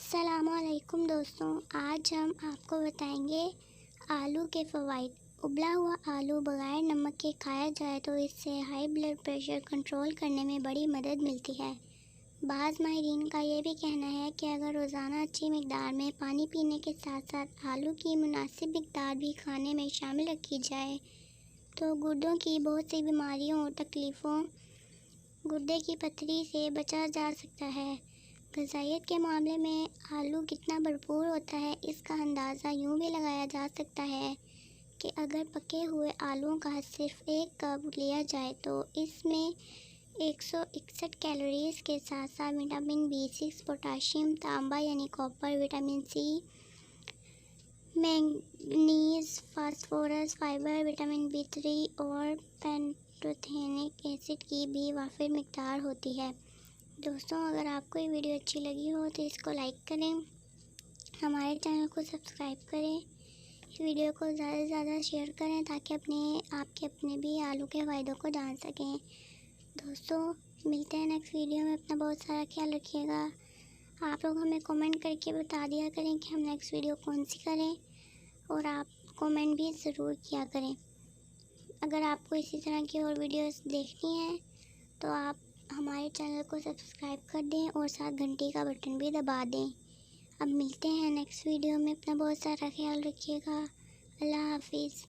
अस्सलामुअलैकुम दोस्तों, आज हम आपको बताएंगे आलू के फ़वाइद। उबला हुआ आलू बग़ैर नमक के खाया जाए तो इससे हाई ब्लड प्रेशर कंट्रोल करने में बड़ी मदद मिलती है। बाज़ माहिरीन का ये भी कहना है कि अगर रोज़ाना अच्छी मिकदार में पानी पीने के साथ साथ आलू की मुनासिब मिकदार भी खाने में शामिल रखी जाए तो गुर्दों की बहुत सी बीमारियों और तकलीफ़ों, गुर्दे की पथरी से बचा जा सकता है। ग़िज़ाइयत के मामले में आलू कितना भरपूर होता है, इसका अंदाज़ा यूँ भी लगाया जा सकता है कि अगर पके हुए आलूओं का सिर्फ 1 कप लिया जाए तो इसमें 161 कैलोरीज़ के साथ साथ विटामिन B6, पोटाशियम, तांबा यानी copper, vitamin C, manganese, phosphorus, fibre, vitamin B3 और पैंटोथेनिक एसिड की भी वाफिर मिकदार होती है। दोस्तों, अगर आपको ये वीडियो अच्छी लगी हो तो इसको लाइक करें, हमारे चैनल को सब्सक्राइब करें, इस वीडियो को ज़्यादा से ज़्यादा शेयर करें ताकि आपके अपने भी आलू के फ़ायदों को जान सकें। दोस्तों, मिलते हैं नेक्स्ट वीडियो में। अपना बहुत सारा ख्याल रखिएगा। आप लोग हमें कमेंट करके बता दिया करें कि हम नेक्स्ट वीडियो कौन सी करें और आप कमेंट भी ज़रूर किया करें। अगर आपको इसी तरह की और वीडियोस देखनी है तो आप हमारे चैनल को सब्सक्राइब कर दें और साथ घंटी का बटन भी दबा दें। अब मिलते हैं नेक्स्ट वीडियो में। अपना बहुत सारा ख्याल रखिएगा। अल्लाह हाफिज़।